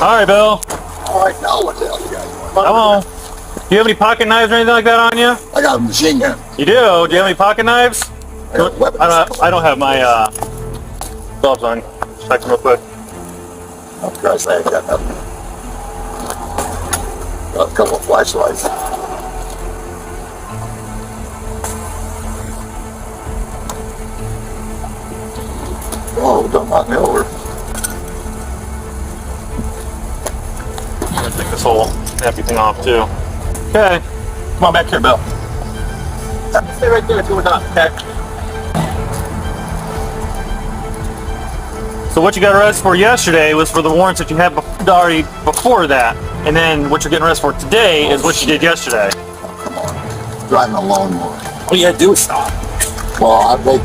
All right, Bill. All right, now what the hell you got? Come on. Do you have any pocket knives or anything like that on you? I got a machine gun. You do? Do you have any pocket knives? I got weapons. I don't have my gloves on. Check them real quick. Oh, Christ, I ain't got nothing. Got a couple of flashlights. Oh, don't knock me over. I'm gonna take this whole nappy thing off too. Okay. Come on back here, Bill. Stay right there until we're done, okay? So what you got arrested for yesterday was for the warrants that you had already before that. And then what you're getting arrested for today is what you did yesterday. Oh, come on. Driving a lawnmower. All you had to do is stop. Well, they